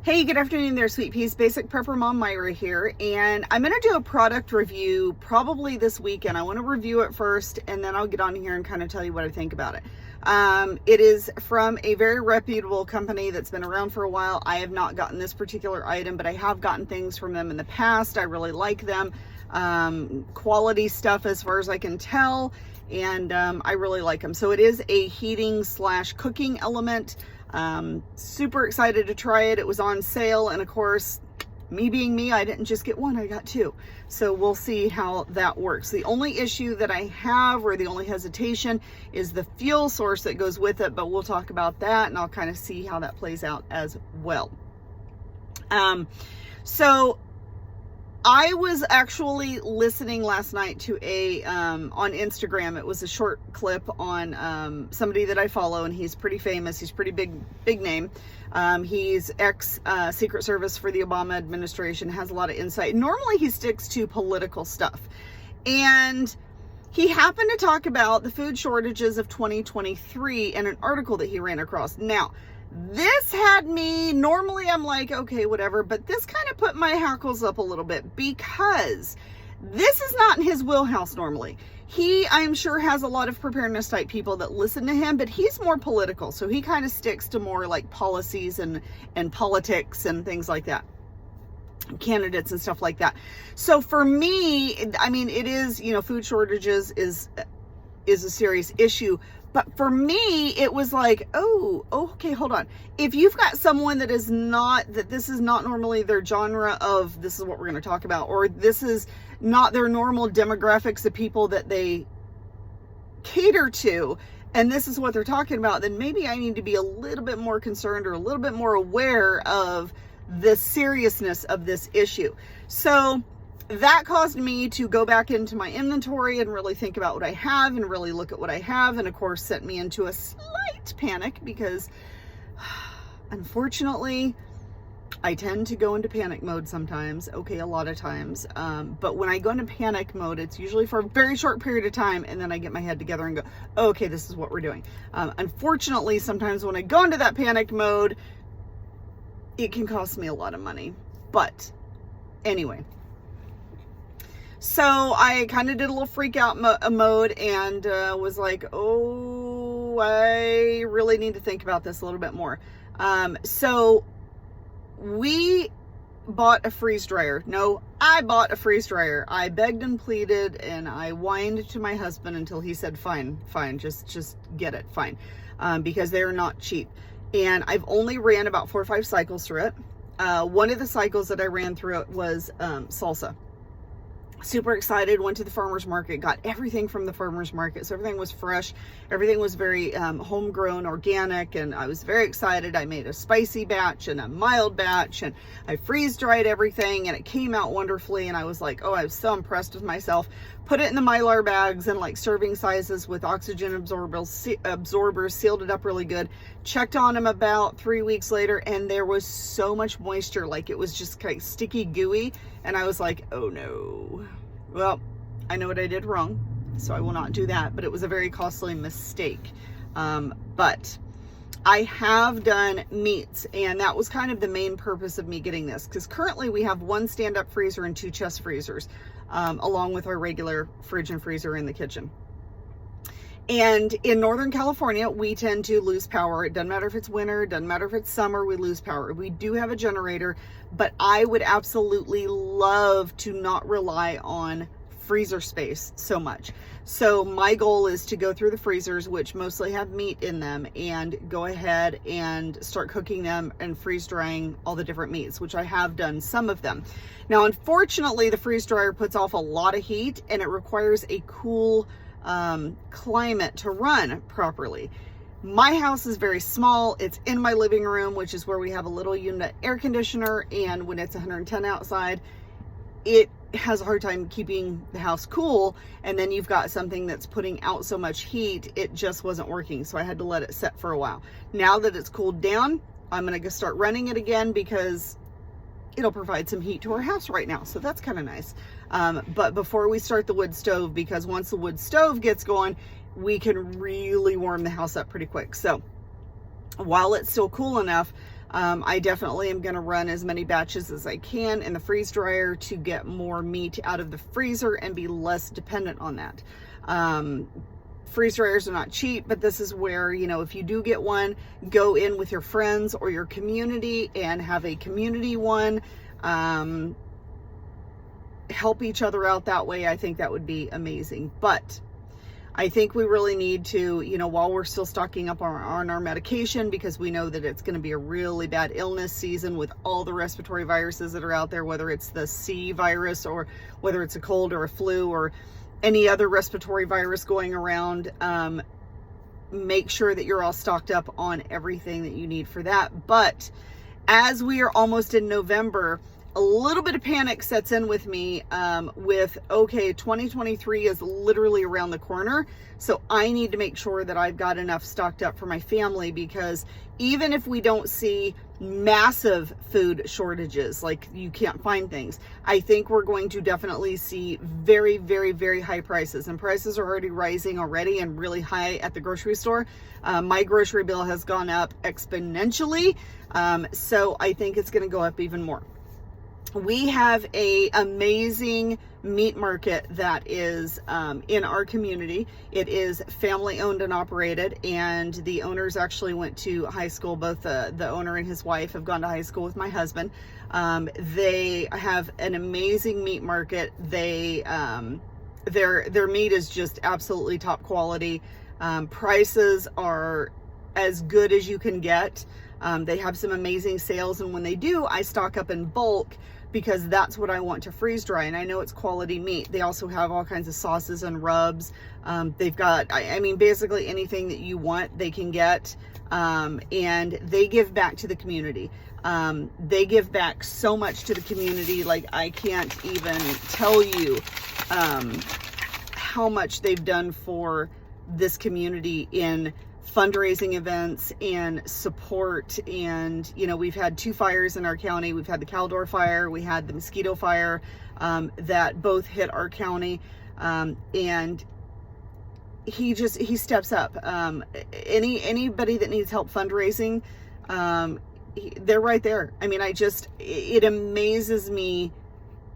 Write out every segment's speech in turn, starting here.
Hey, good afternoon there, Sweet Peas. Basic Prepper Mom Myra here, and I'm going to do a product review probably this weekend. I want to review it first, and then I'll get on here and kind of tell you what I think about it. It is from a very reputable company that's been around for a while. I have not gotten this particular item, but I have gotten things from them in the past. I really like them. Quality stuff as far as I can tell, and I really like them. So it is a heating / cooking element. Super excited to try it. It was on sale, and of course, me being me, I didn't just get one, I got two. So we'll see how that works. The only issue that I have, or the only hesitation, is the fuel source that goes with it, but we'll talk about that, and I'll kind of see how that plays out as well. So I was actually listening last night to a on Instagram. It was a short clip on somebody that I follow, and he's pretty famous. He's pretty big name. He's ex Secret Service for the Obama administration, has a lot of insight. Normally he sticks to political stuff, and he happened to talk about the food shortages of 2023 in an article that he ran across. Now, this had me, normally I'm like, okay, whatever, but this kind of put my hackles up a little bit, because this is not in his wheelhouse normally. He, I'm sure, has a lot of preparedness type people that listen to him, but he's more political. So he kind of sticks to more like policies and politics and things like that, candidates and stuff like that. So for me, I mean, it is, you know, food shortages is a serious issue. But for me, it was like, oh, okay, hold on. If you've got someone that is not, that this is not normally their genre of, this is what we're going to talk about, or this is not their normal demographics of people that they cater to, and this is what they're talking about, then maybe I need to be a little bit more concerned or a little bit more aware of the seriousness of this issue. So that caused me to go back into my inventory and really think about what I have and really look at what I have, and of course sent me into a slight panic, because unfortunately I tend to go into panic mode sometimes, okay, a lot of times, but when I go into panic mode, it's usually for a very short period of time, and then I get my head together and go, okay, this is what we're doing. Unfortunately, sometimes when I go into that panic mode, it can cost me a lot of money. But anyway, so I kind of did a little freak out mode, and was like, oh, I really need to think about this a little bit more. So we bought a freeze dryer. No, I bought a freeze dryer. I begged and pleaded, and I whined to my husband until he said, fine, just get it, fine. Because they're not cheap. And I've only ran about 4 or 5 cycles through it. One of the cycles that I ran through it was salsa. Super excited, went to the farmer's market, got everything from the farmer's market. So everything was fresh. Everything was very homegrown, organic, and I was very excited. I made a spicy batch and a mild batch, and I freeze dried everything, and it came out wonderfully. And I was like, oh, I was so impressed with myself. Put it in the Mylar bags and like serving sizes with oxygen absorbers, sealed it up really good. Checked on them about 3 weeks later, and there was so much moisture, like it was just kind of sticky, gooey. And I was like, oh no. Well, I know what I did wrong, so I will not do that, but it was a very costly mistake. But I have done meats, and that was kind of the main purpose of me getting this, because currently we have 1 stand-up freezer and 2 chest freezers, along with our regular fridge and freezer in the kitchen. And in Northern California, we tend to lose power. It doesn't matter if it's winter, it doesn't matter if it's summer, we lose power. We do have a generator, but I would absolutely love to not rely on freezer space so much. So my goal is to go through the freezers, which mostly have meat in them, and go ahead and start cooking them and freeze drying all the different meats, which I have done some of them. Now, unfortunately, the freeze dryer puts off a lot of heat, and it requires a cool climate to run properly. My house is very small. It's in my living room, which is where we have a little unit air conditioner, and when it's 110 outside, it has a hard time keeping the house cool. And then you've got something that's putting out so much heat, it just wasn't working, so I had to let it set for a while. Now that it's cooled down, I'm gonna start running it again, because it'll provide some heat to our house right now, so that's kind of nice. But before we start the wood stove, because once the wood stove gets going, we can really warm the house up pretty quick. So while it's still cool enough, I definitely am going to run as many batches as I can in the freeze dryer to get more meat out of the freezer and be less dependent on that. Freeze dryers are not cheap, but this is where, you know, if you do get one, go in with your friends or your community and have a community one. Help each other out that way. I think that would be amazing. But I think we really need to, you know, while we're still stocking up on our medication, because we know that it's going to be a really bad illness season with all the respiratory viruses that are out there, whether it's the C virus or whether it's a cold or a flu or any other respiratory virus going around. Make sure that you're all stocked up on everything that you need for that. But as we are almost in November, a little bit of panic sets in with me okay, 2023 is literally around the corner. So I need to make sure that I've got enough stocked up for my family, because even if we don't see massive food shortages, like you can't find things, I think we're going to definitely see very, very, very high prices, and prices are already rising already and really high at the grocery store. My grocery bill has gone up exponentially. So I think it's going to go up even more. We have a amazing meat market that is in our community. It is family owned and operated, and the owners actually went to high school. Both the owner and his wife have gone to high school with my husband. They have an amazing meat market. They their meat is just absolutely top quality. Prices are as good as you can get. They have some amazing sales, and when they do, I stock up in bulk, because that's what I want to freeze dry, and I know it's quality meat. They also have all kinds of sauces and rubs. They've got, I mean, basically anything that you want, they can get, and they give back to the community. They give back so much to the community, like I can't even tell you how much they've done for this community in fundraising events and support. And you know, we've had 2 fires in our county. We've had the Caldor fire, we had the Mosquito fire, that both hit our county, and he steps up. Anybody that needs help fundraising, they're right there. I mean, it amazes me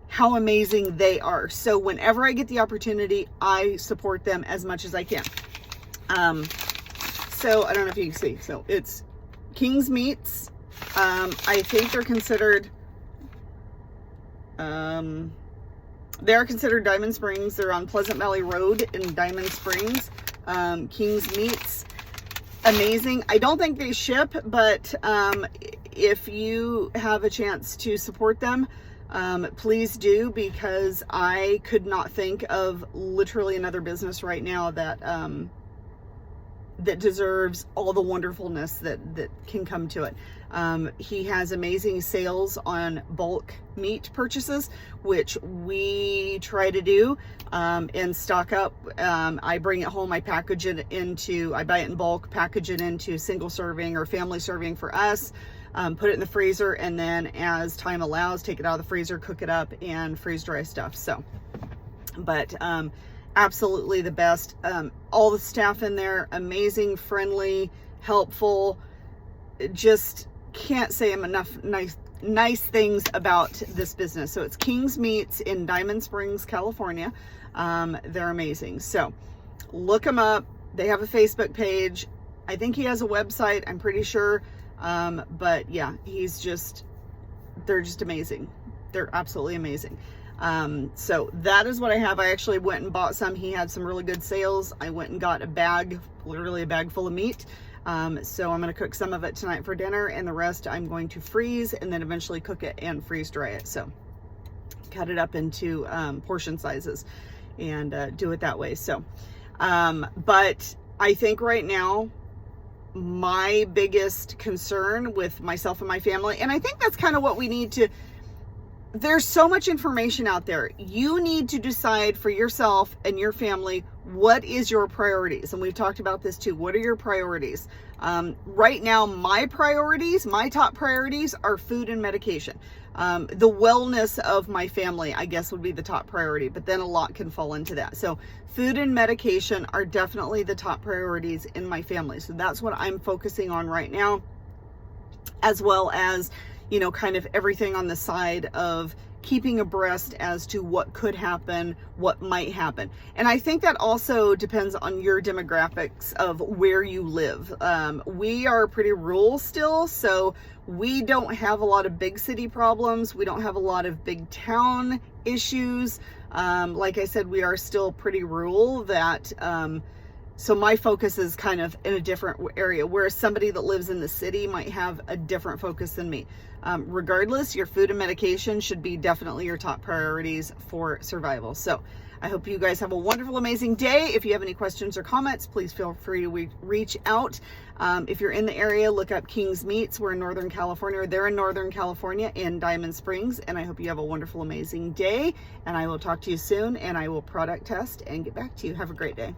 how amazing they are. So whenever I get the opportunity, I support them as much as I can. So I don't know if you can see. So it's King's Meats. I think they're considered, they're considered Diamond Springs. They're on Pleasant Valley Road in Diamond Springs. King's Meats, amazing. I don't think they ship, but if you have a chance to support them, please do, because I could not think of literally another business right now that that deserves all the wonderfulness that can come to it. He has amazing sales on bulk meat purchases, which we try to do, and stock up. I bring it home, I package it into, I buy it in bulk, package it into single serving or family serving for us, put it in the freezer, and then as time allows, take it out of the freezer, cook it up, and freeze dry stuff. So, but absolutely the best. All the staff in there, amazing, friendly, helpful. Just can't say enough nice things about this business. So it's King's Meats in Diamond Springs, California. They're amazing. So look them up. They have a Facebook page. I think he has a website, I'm pretty sure. But yeah, they're just amazing. They're absolutely amazing. So that is what I have. I actually went and bought some. He had some really good sales. I went and got a bag, literally a bag full of meat. So I'm going to cook some of it tonight for dinner, and the rest I'm going to freeze and then eventually cook it and freeze dry it. So cut it up into portion sizes and do it that way. So, but I think right now my biggest concern with myself and my family, and I think that's kind of what we need to, there's so much information out there. You need to decide for yourself and your family, what is your priorities? And we've talked about this too. What are your priorities? Right now, my top priorities are food and medication. The wellness of my family, I guess, would be the top priority, but then a lot can fall into that. So food and medication are definitely the top priorities in my family. So that's what I'm focusing on right now. as well as, you know, kind of everything on the side of keeping abreast as to what could happen, what might happen. And I think that also depends on your demographics of where you live. We are pretty rural still, so we don't have a lot of big city problems. We don't have a lot of big town issues. Like I said, we are still pretty rural, that so my focus is kind of in a different area, whereas somebody that lives in the city might have a different focus than me. Regardless, your food and medication should be definitely your top priorities for survival. So I hope you guys have a wonderful, amazing day. If you have any questions or comments, please feel free to reach out. If you're in the area, look up King's Meats. We're in Northern California. They're in Northern California in Diamond Springs. And I hope you have a wonderful, amazing day. And I will talk to you soon, and I will product test and get back to you. Have a great day.